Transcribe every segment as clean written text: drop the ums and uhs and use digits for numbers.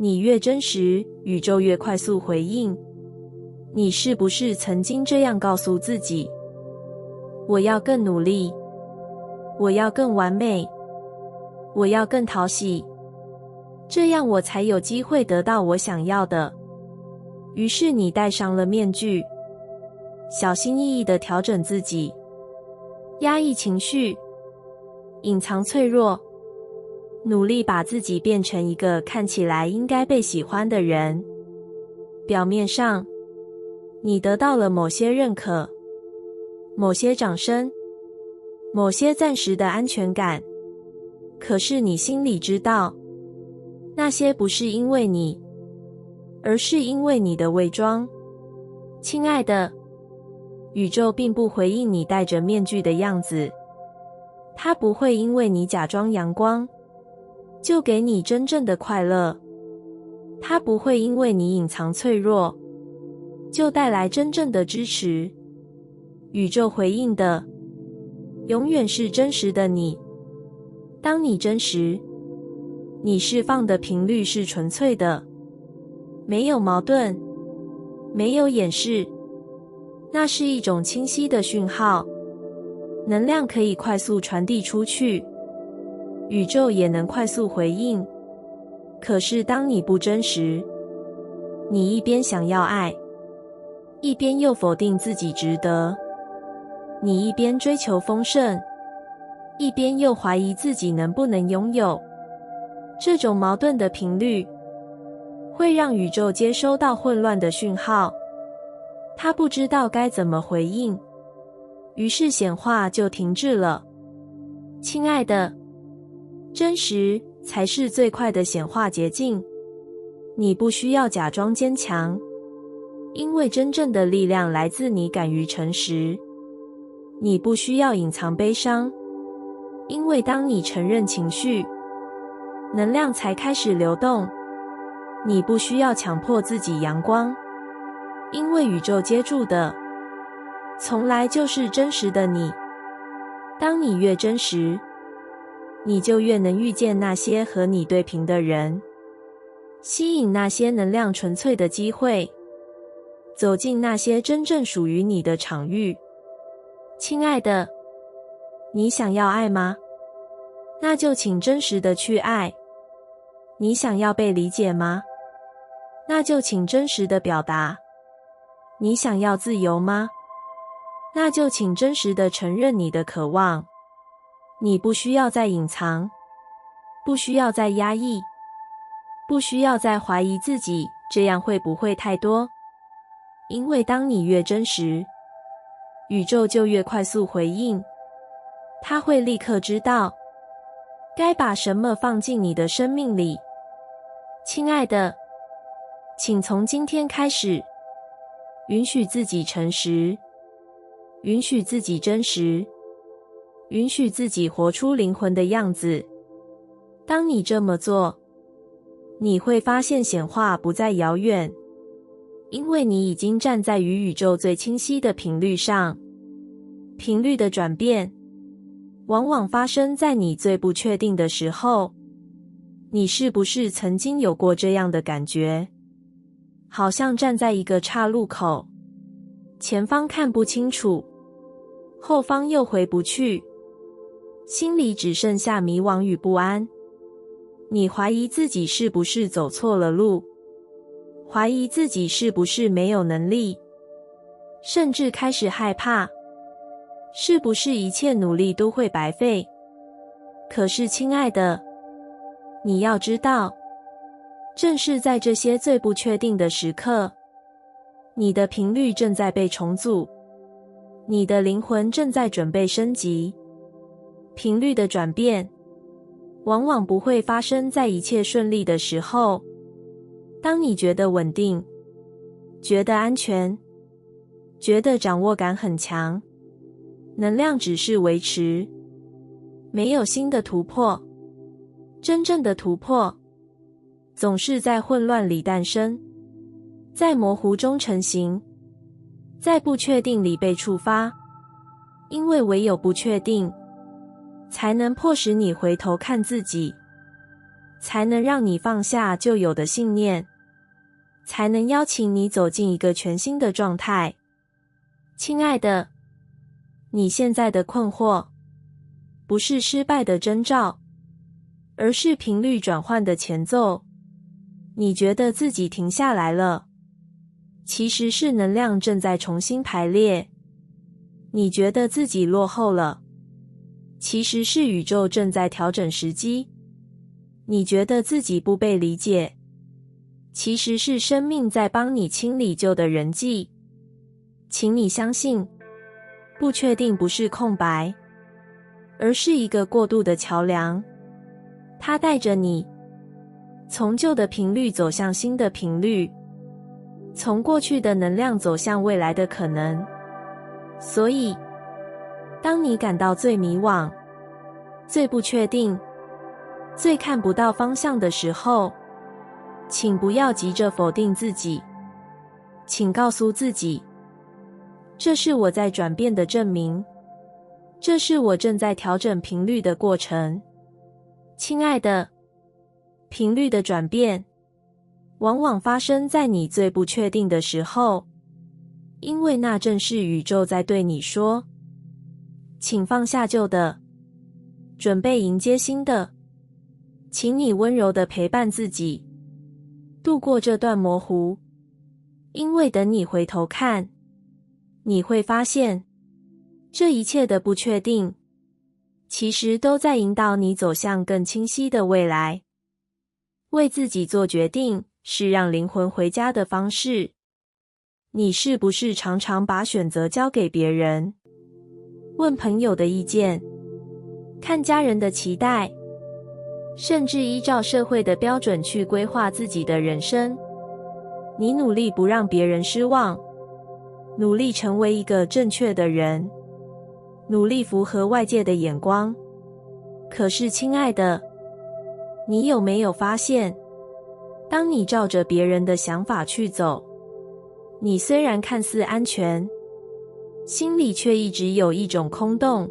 你越真实，宇宙越快速回应。你是不是曾经这样告诉自己？我要更努力，我要更完美，我要更讨喜，这样我才有机会得到我想要的。于是你戴上了面具，小心翼翼地调整自己，压抑情绪，隐藏脆弱，努力把自己变成一个看起来应该被喜欢的人。表面上，你得到了某些认可，某些掌声，某些暂时的安全感，可是你心里知道，那些不是因为你，而是因为你的伪装。亲爱的，宇宙并不回应你戴着面具的样子，它不会因为你假装阳光，就给你真正的快乐。它不会因为你隐藏脆弱，就带来真正的支持。宇宙回应的，永远是真实的你。当你真实，你释放的频率是纯粹的，没有矛盾，没有掩饰，那是一种清晰的讯号，能量可以快速传递出去，宇宙也能快速回应。可是当你不真实，你一边想要爱，一边又否定自己值得，你一边追求丰盛，一边又怀疑自己能不能拥有。这种矛盾的频率会让宇宙接收到混乱的讯号，它不知道该怎么回应，于是显化就停滞了。亲爱的，真实才是最快的显化捷径。你不需要假装坚强，因为真正的力量来自你敢于诚实。你不需要隐藏悲伤，因为当你承认情绪，能量才开始流动。你不需要强迫自己阳光，因为宇宙接住的从来就是真实的你。当你越真实，你就越能遇见那些和你对频的人，吸引那些能量纯粹的机会，走进那些真正属于你的场域。亲爱的，你想要爱吗？那就请真实的去爱。你想要被理解吗？那就请真实的表达。你想要自由吗？那就请真实的承认你的渴望。你不需要再隐藏，不需要再压抑，不需要再怀疑自己，这样会不会太多？因为当你越真实，宇宙就越快速回应，它会立刻知道该把什么放进你的生命里。亲爱的，请从今天开始，允许自己诚实，允许自己真实，允许自己活出灵魂的样子。当你这么做，你会发现显化不再遥远，因为你已经站在与宇宙最清晰的频率上。频率的转变往往发生在你最不确定的时候。你是不是曾经有过这样的感觉？好像站在一个岔路口，前方看不清楚，后方又回不去，心里只剩下迷惘与不安。你怀疑自己是不是走错了路，怀疑自己是不是没有能力，甚至开始害怕，是不是一切努力都会白费？可是亲爱的，你要知道，正是在这些最不确定的时刻，你的频率正在被重组，你的灵魂正在准备升级。频率的转变往往不会发生在一切顺利的时候。当你觉得稳定，觉得安全，觉得掌握感很强，能量只是维持，没有新的突破。真正的突破总是在混乱里诞生，在模糊中成型，在不确定里被触发。因为唯有不确定，才能迫使你回头看自己，才能让你放下旧有的信念，才能邀请你走进一个全新的状态。亲爱的，你现在的困惑不是失败的征兆，而是频率转换的前奏。你觉得自己停下来了，其实是能量正在重新排列。你觉得自己落后了，其实是宇宙正在调整时机。你觉得自己不被理解，其实是生命在帮你清理旧的人际。请你相信，不确定不是空白，而是一个过渡的桥梁。它带着你从旧的频率走向新的频率，从过去的能量走向未来的可能。所以，当你感到最迷惘、最不确定、最看不到方向的时候，请不要急着否定自己，请告诉自己，这是我在转变的证明，这是我正在调整频率的过程。亲爱的，频率的转变往往发生在你最不确定的时候，因为那正是宇宙在对你说，请放下旧的，准备迎接新的。请你温柔地陪伴自己，度过这段模糊，因为等你回头看，你会发现，这一切的不确定，其实都在引导你走向更清晰的未来。为自己做决定，是让灵魂回家的方式。你是不是常常把选择交给别人？问朋友的意见，看家人的期待，甚至依照社会的标准去规划自己的人生。你努力不让别人失望，努力成为一个正确的人，努力符合外界的眼光。可是，亲爱的，你有没有发现，当你照着别人的想法去走，你虽然看似安全，心里却一直有一种空洞，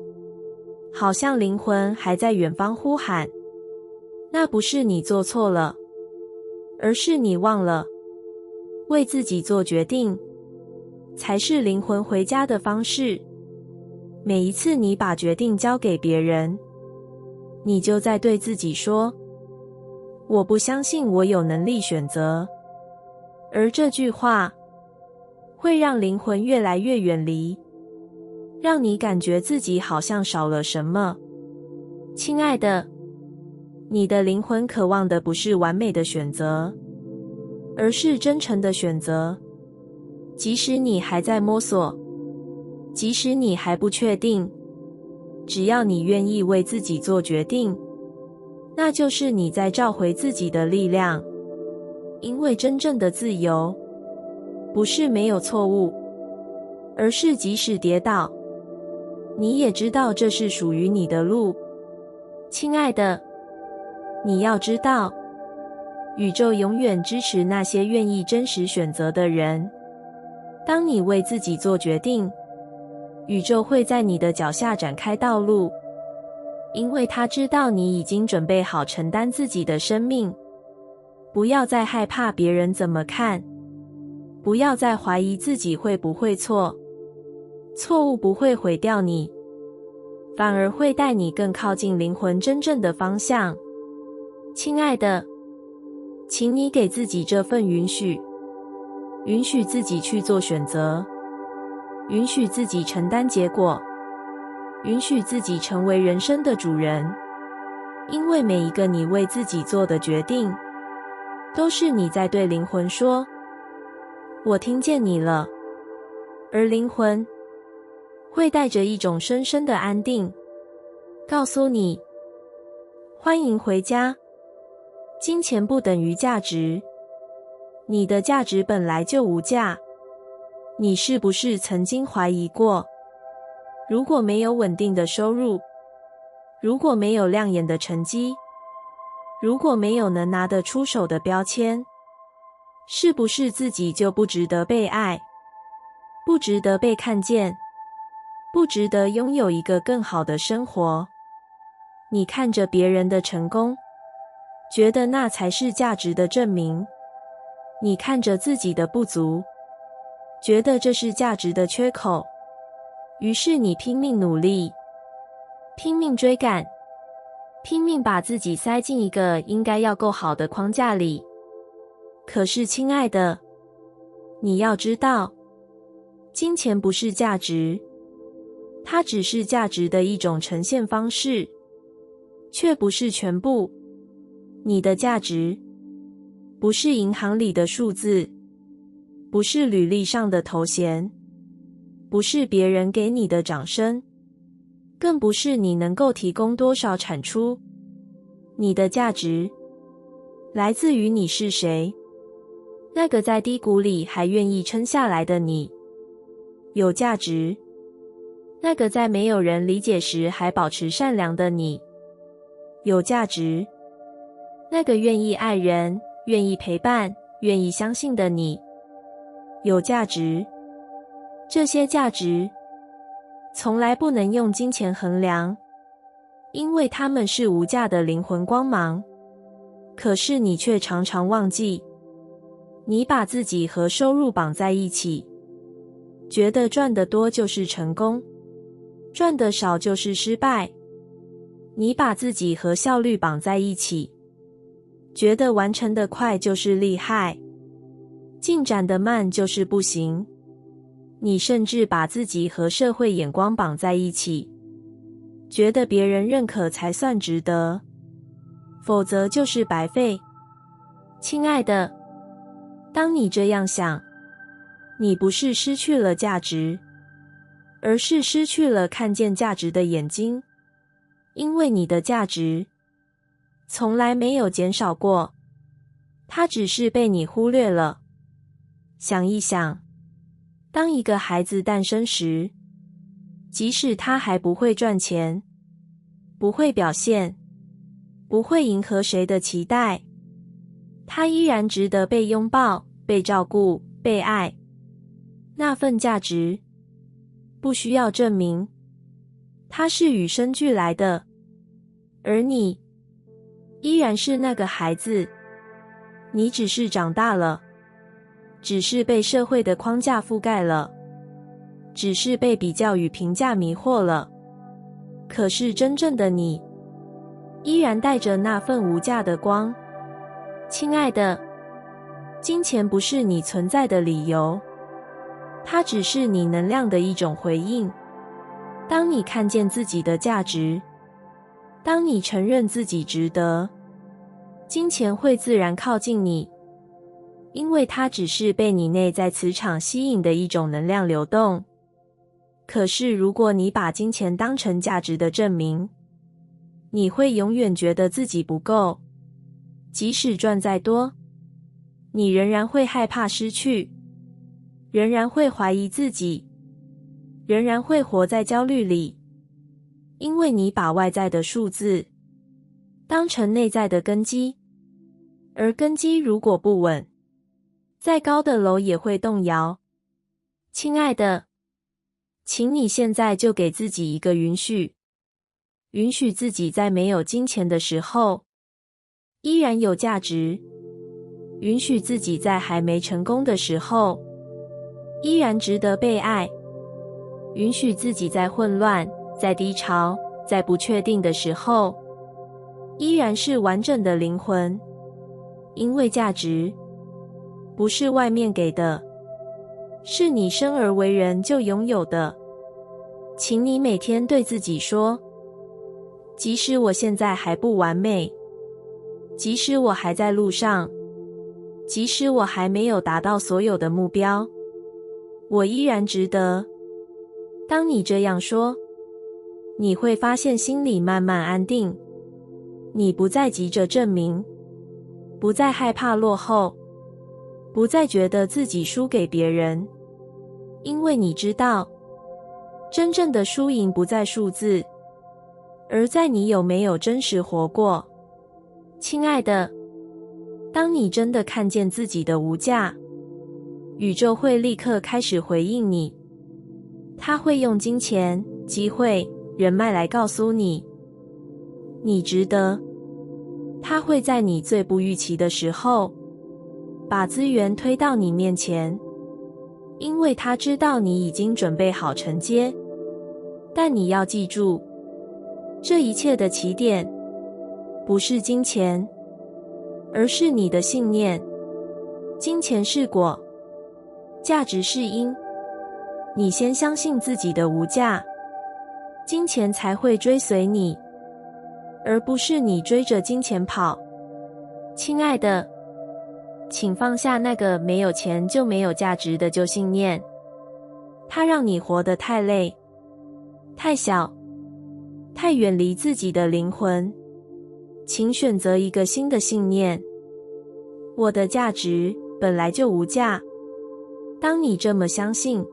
好像灵魂还在远方呼喊。那不是你做错了，而是你忘了，为自己做决定，才是灵魂回家的方式。每一次你把决定交给别人，你就在对自己说，我不相信我有能力选择。而这句话会让灵魂越来越远离，让你感觉自己好像少了什么。亲爱的，你的灵魂渴望的不是完美的选择，而是真诚的选择。即使你还在摸索，即使你还不确定，只要你愿意为自己做决定，那就是你在召回自己的力量。因为真正的自由，不是没有错误，而是即使跌倒，你也知道这是属于你的路。亲爱的，你要知道，宇宙永远支持那些愿意真实选择的人。当你为自己做决定，宇宙会在你的脚下展开道路，因为他知道你已经准备好承担自己的生命。不要再害怕别人怎么看，不要再怀疑自己会不会错。错误不会毁掉你，反而会带你更靠近灵魂真正的方向。亲爱的，请你给自己这份允许，允许自己去做选择，允许自己承担结果，允许自己成为人生的主人。因为每一个你为自己做的决定，都是你在对灵魂说，我听见你了。而灵魂会带着一种深深的安定，告诉你，欢迎回家。金钱不等于价值，你的价值本来就无价。你是不是曾经怀疑过，如果没有稳定的收入，如果没有亮眼的成绩，如果没有能拿得出手的标签，是不是自己就不值得被爱，不值得被看见，不值得拥有一个更好的生活？你看着别人的成功，觉得那才是价值的证明。你看着自己的不足，觉得这是价值的缺口，于是你拼命努力，拼命追赶，拼命把自己塞进一个应该要够好的框架里。可是，亲爱的，你要知道，金钱不是价值，它只是价值的一种呈现方式，却不是全部。你的价值不是银行里的数字，不是履历上的头衔，不是别人给你的掌声，更不是你能够提供多少产出。你的价值来自于你是谁，那个在低谷里还愿意撑下来的你。有价值，那个在没有人理解时还保持善良的你。有价值，那个愿意爱人，愿意陪伴，愿意相信的你。有价值，这些价值从来不能用金钱衡量，因为它们是无价的灵魂光芒。可是你却常常忘记，你把自己和收入绑在一起，觉得赚得多就是成功，赚得少就是失败。你把自己和效率绑在一起，觉得完成得快就是厉害，进展得慢就是不行。你甚至把自己和社会眼光绑在一起，觉得别人认可才算值得，否则就是白费。亲爱的，当你这样想，你不是失去了价值，而是失去了看见价值的眼睛，因为你的价值从来没有减少过，它只是被你忽略了。想一想，当一个孩子诞生时，即使他还不会赚钱，不会表现，不会迎合谁的期待，他依然值得被拥抱，被照顾，被爱。那份价值不需要证明，它是与生俱来的。而你依然是那个孩子，你只是长大了，只是被社会的框架覆盖了，只是被比较与评价迷惑了。可是真正的你依然带着那份无价的光。亲爱的，金钱不是你存在的理由，它只是你能量的一种回应。当你看见自己的价值，当你承认自己值得，金钱会自然靠近你，因为它只是被你内在磁场吸引的一种能量流动。可是如果你把金钱当成价值的证明，你会永远觉得自己不够，即使赚再多，你仍然会害怕失去，仍然会怀疑自己，仍然会活在焦虑里，因为你把外在的数字当成内在的根基，而根基如果不稳，再高的楼也会动摇。亲爱的，请你现在就给自己一个允许，允许自己在没有金钱的时候依然有价值，允许自己在还没成功的时候依然值得被爱，允许自己在混乱，在低潮，在不确定的时候依然是完整的灵魂。因为价值不是外面给的，是你生而为人就拥有的。请你每天对自己说，即使我现在还不完美，即使我还在路上，即使我还没有达到所有的目标，我依然值得。当你这样说，你会发现心里慢慢安定，你不再急着证明，不再害怕落后，不再觉得自己输给别人，因为你知道，真正的输赢不在数字，而在你有没有真实活过。亲爱的，当你真的看见自己的无价，宇宙会立刻开始回应你，它会用金钱、机会、人脉来告诉你，你值得，它会在你最不预期的时候，把资源推到你面前，因为它知道你已经准备好承接。但你要记住，这一切的起点不是金钱，而是你的信念。金钱是果，价值是因。你先相信自己的无价，金钱才会追随你，而不是你追着金钱跑。亲爱的，请放下那个没有钱就没有价值的旧信念，它让你活得太累、太小、太远离自己的灵魂。请选择一个新的信念：我的价值本来就无价。当你这么相信，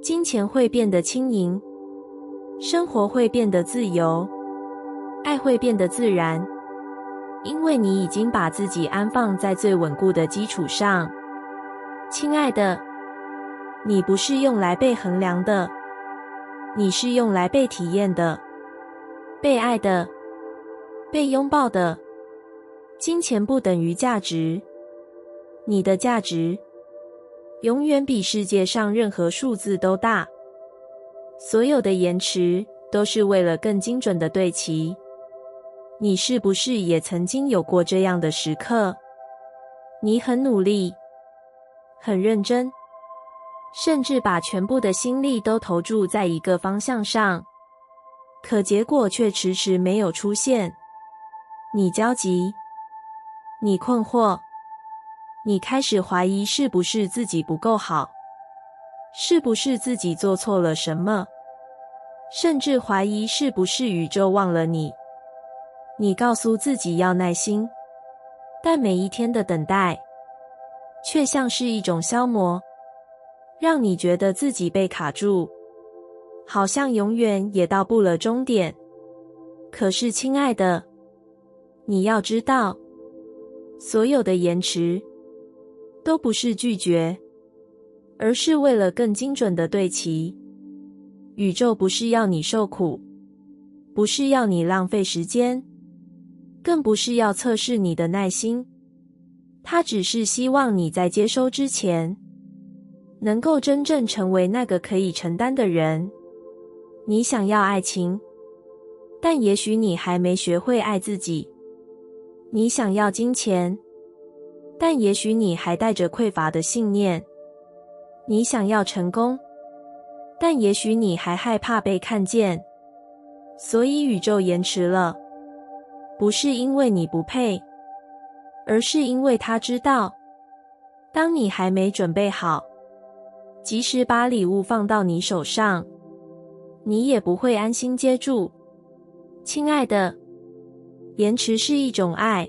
金钱会变得轻盈，生活会变得自由，爱会变得自然，因为你已经把自己安放在最稳固的基础上。亲爱的，你不是用来被衡量的，你是用来被体验的，被爱的，被拥抱的。金钱不等于价值，你的价值永远比世界上任何数字都大。所有的延迟都是为了更精准的对齐。你是不是也曾经有过这样的时刻？你很努力，很认真，甚至把全部的心力都投注在一个方向上，可结果却迟迟没有出现。你焦急，你困惑，你开始怀疑是不是自己不够好，是不是自己做错了什么，甚至怀疑是不是宇宙忘了你。你告诉自己要耐心，但每一天的等待却像是一种消磨，让你觉得自己被卡住，好像永远也到不了终点。可是亲爱的，你要知道，所有的延迟都不是拒绝，而是为了更精准的对齐。宇宙不是要你受苦，不是要你浪费时间，更不是要测试你的耐心，它只是希望你在接收之前，能够真正成为那个可以承担的人。你想要爱情，但也许你还没学会爱自己。你想要金钱，但也许你还带着匮乏的信念。你想要成功，但也许你还害怕被看见。所以宇宙延迟了，不是因为你不配，而是因为他知道，当你还没准备好，即使把礼物放到你手上，你也不会安心接住。亲爱的，延迟是一种爱，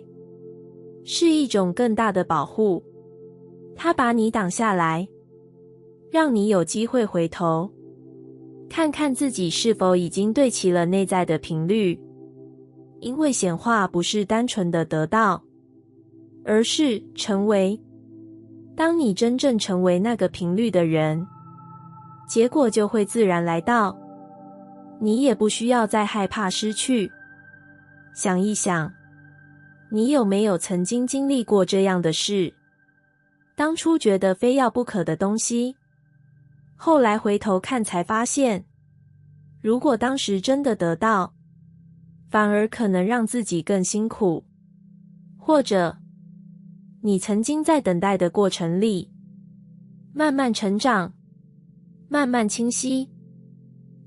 是一种更大的保护。它把你挡下来，让你有机会回头，看看自己是否已经对齐了内在的频率。因为显化不是单纯的得到，而是成为。当你真正成为那个频率的人，结果就会自然来到，你也不需要再害怕失去。想一想，你有没有曾经经历过这样的事？当初觉得非要不可的东西，后来回头看才发现，如果当时真的得到，反而可能让自己更辛苦。或者，你曾经在等待的过程里，慢慢成长，慢慢清晰，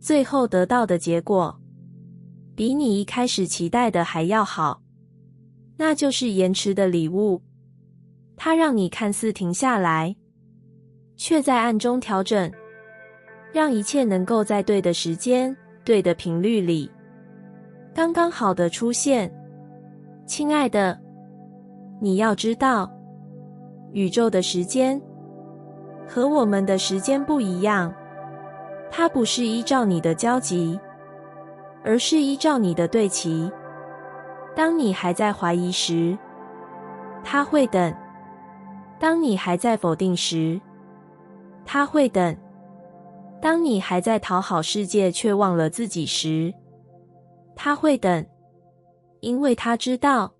最后得到的结果，比你一开始期待的还要好。那就是延迟的礼物，它让你看似停下来，却在暗中调整，让一切能够在对的时间、对的频率里，刚刚好的出现。亲爱的，你要知道，宇宙的时间和我们的时间不一样，它不是依照你的交集，而是依照你的对齐。当你还在怀疑时，它会等；当你还在否定时，它会等；当你还在讨好世界却忘了自己时，它会等。因为它知道，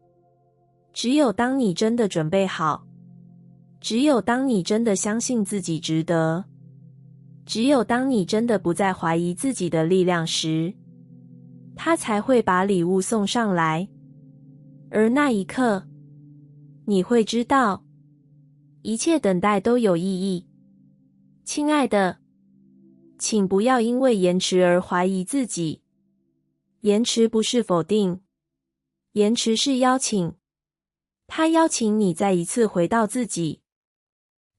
只有当你真的准备好，只有当你真的相信自己值得，只有当你真的不再怀疑自己的力量时，他才会把礼物送上来。而那一刻，你会知道，一切等待都有意义。亲爱的，请不要因为延迟而怀疑自己。延迟不是否定，延迟是邀请。它邀请你再一次回到自己，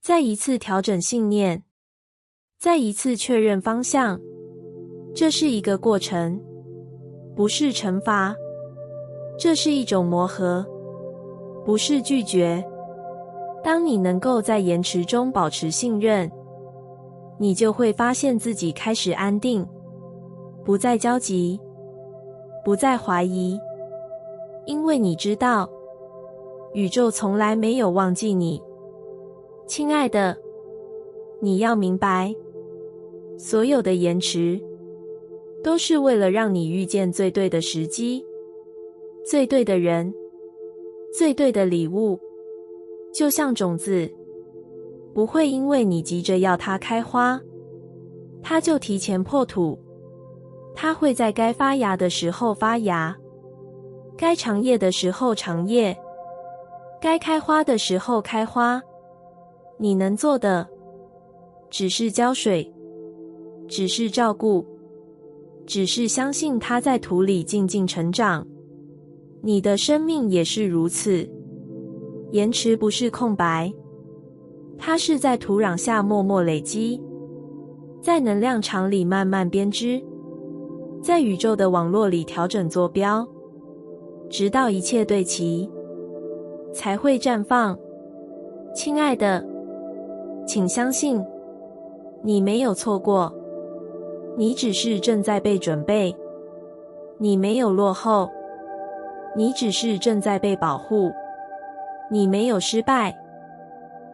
再一次调整信念，再一次确认方向。这是一个过程，不是惩罚。这是一种磨合，不是拒绝。当你能够在延迟中保持信任，你就会发现自己开始安定，不再焦急，不再怀疑，因为你知道，宇宙从来没有忘记你。亲爱的，你要明白，所有的延迟都是为了让你遇见最对的时机，最对的人，最对的礼物。就像种子，不会因为你急着要它开花，它就提前破土。它会在该发芽的时候发芽，该长叶的时候长叶，该开花的时候开花。你能做的，只是浇水，只是照顾，只是相信它在土里静静成长。你的生命也是如此。延迟不是空白，它是在土壤下默默累积，在能量场里慢慢编织，在宇宙的网络里调整坐标，直到一切对齐，才会绽放。亲爱的，请相信，你没有错过，你只是正在被准备。你没有落后，你只是正在被保护。你没有失败，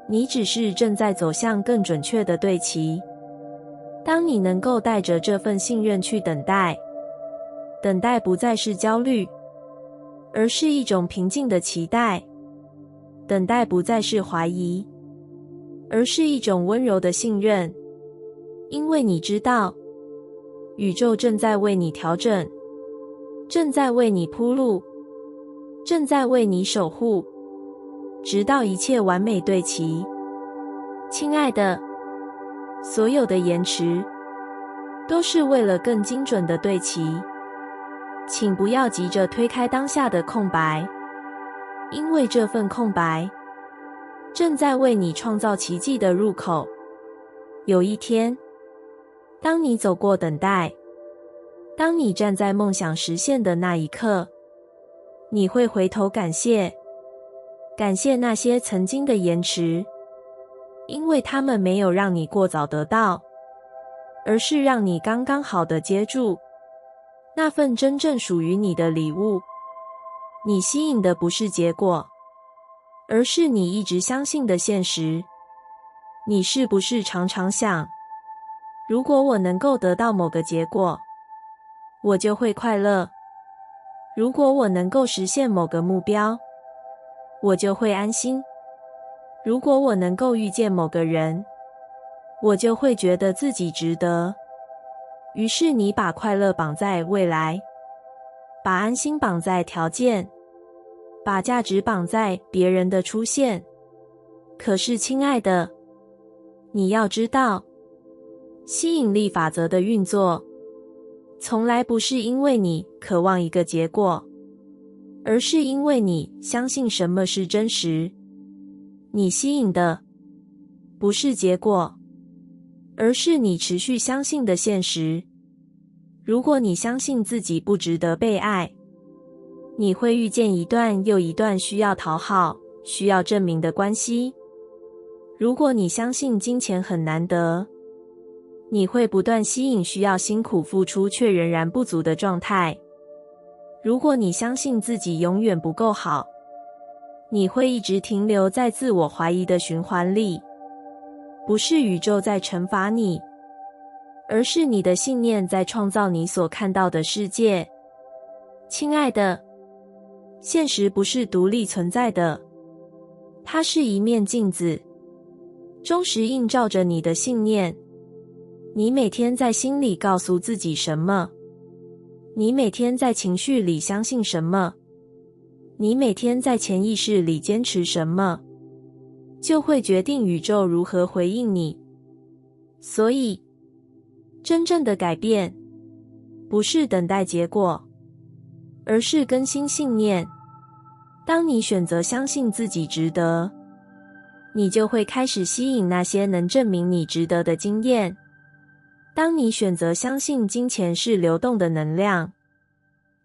你只是正在走向更准确的对齐。当你能够带着这份信任去等待，等待不再是焦虑，而是一种平静的期待；等待不再是怀疑，而是一种温柔的信任。因为你知道，宇宙正在为你调整，正在为你铺路，正在为你守护，直到一切完美对齐。亲爱的，所有的延迟都是为了更精准的对齐。请不要急着推开当下的空白，因为这份空白正在为你创造奇迹的入口。有一天，当你走过等待，当你站在梦想实现的那一刻，你会回头感谢那些曾经的延迟，因为他们没有让你过早得到，而是让你刚刚好的接住那份真正属于你的礼物。你吸引的不是结果，而是你一直相信的现实。你是不是常常想，如果我能够得到某个结果，我就会快乐；如果我能够实现某个目标，我就会安心；如果我能够遇见某个人，我就会觉得自己值得。于是你把快乐绑在未来，把安心绑在条件，把价值绑在别人的出现。可是亲爱的，你要知道，吸引力法则的运作从来不是因为你渴望一个结果，而是因为你相信什么是真实。你吸引的不是结果，而是你持续相信的现实。如果你相信自己不值得被爱，你会遇见一段又一段需要讨好、需要证明的关系。如果你相信金钱很难得，你会不断吸引需要辛苦付出却仍然不足的状态。如果你相信自己永远不够好，你会一直停留在自我怀疑的循环里。不是宇宙在惩罚你，而是你的信念在创造你所看到的世界。亲爱的，现实不是独立存在的，它是一面镜子，忠实映照着你的信念。你每天在心里告诉自己什么？你每天在情绪里相信什么？你每天在潜意识里坚持什么，就会决定宇宙如何回应你。所以，真正的改变，不是等待结果，而是更新信念。当你选择相信自己值得，你就会开始吸引那些能证明你值得的经验。当你选择相信金钱是流动的能量，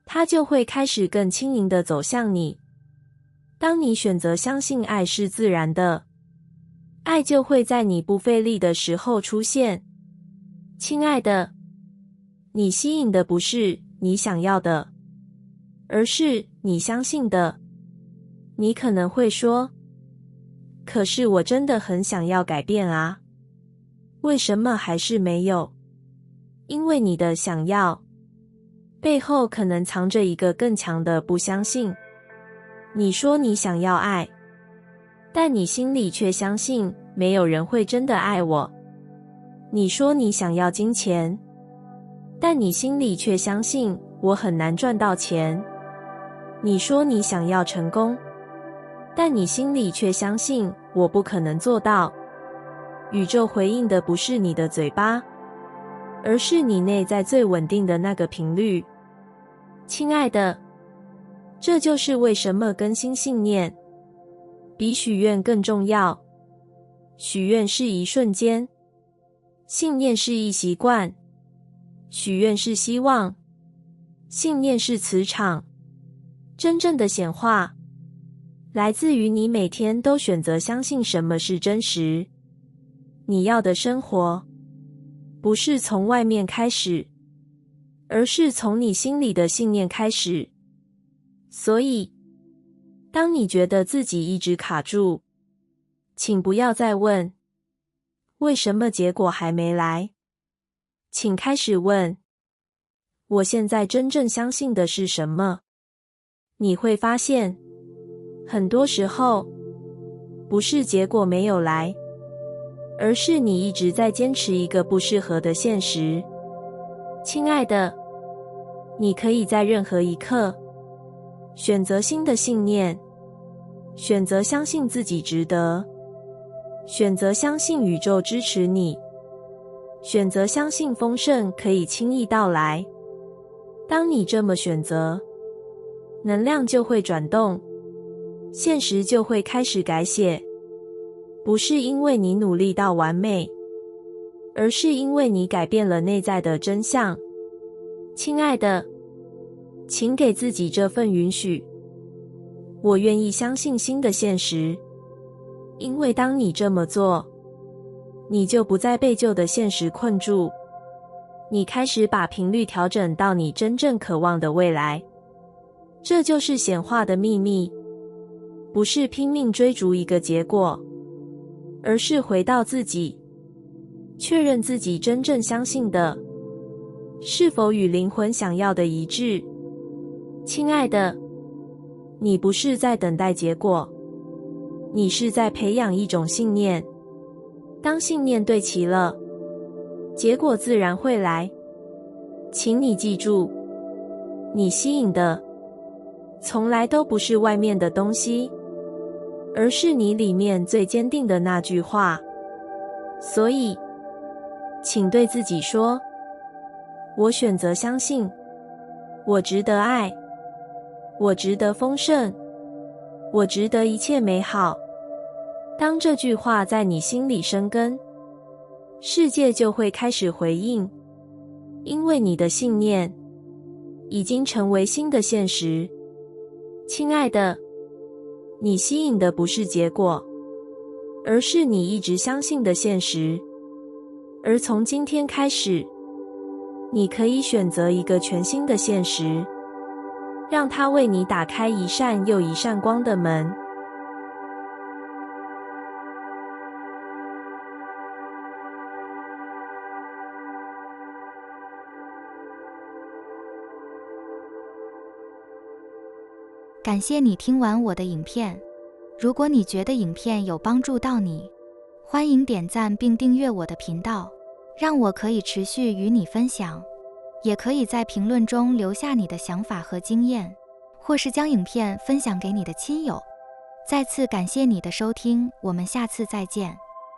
它就会开始更轻盈地走向你。当你选择相信爱是自然的，爱就会在你不费力的时候出现。亲爱的，你吸引的不是你想要的，而是你相信的。你可能会说，可是我真的很想要改变啊，为什么还是没有？因为你的想要背后可能藏着一个更强的不相信。你说你想要爱，但你心里却相信没有人会真的爱我。你说你想要金钱，但你心里却相信我很难赚到钱。你说你想要成功，但你心里却相信我不可能做到。宇宙回应的不是你的嘴巴，而是你内在最稳定的那个频率。亲爱的，这就是为什么更新信念比许愿更重要。许愿是一瞬间，信念是一习惯。许愿是希望，信念是磁场。真正的显化来自于你每天都选择相信什么是真实。你要的生活不是从外面开始，而是从你心里的信念开始。所以，当你觉得自己一直卡住，请不要再问为什么结果还没来，请开始问我现在真正相信的是什么。你会发现，很多时候不是结果没有来，而是你一直在坚持一个不适合的现实。亲爱的，你可以在任何一刻选择新的信念，选择相信自己值得，选择相信宇宙支持你，选择相信丰盛可以轻易到来。当你这么选择，能量就会转动，现实就会开始改写。不是因为你努力到完美，而是因为你改变了内在的真相。亲爱的，请给自己这份允许。我愿意相信新的现实，因为当你这么做，你就不再被旧的现实困住，你开始把频率调整到你真正渴望的未来。这就是显化的秘密，不是拼命追逐一个结果，而是回到自己，确认自己真正相信的是否与灵魂想要的一致。亲爱的，你不是在等待结果，你是在培养一种信念。当信念对齐了，结果自然会来。请你记住，你吸引的从来都不是外面的东西，而是你里面最坚定的那句话。所以，请对自己说，我选择相信，我值得爱，我值得丰盛，我值得一切美好。当这句话在你心里生根，世界就会开始回应，因为你的信念已经成为新的现实。亲爱的，你吸引的不是结果，而是你一直相信的现实。而从今天开始，你可以选择一个全新的现实，让它为你打开一扇又一扇光的门。感谢你听完我的影片。如果你觉得影片有帮助到你，欢迎点赞并订阅我的频道，让我可以持续与你分享。也可以在评论中留下你的想法和经验，或是将影片分享给你的亲友。再次感谢你的收听，我们下次再见。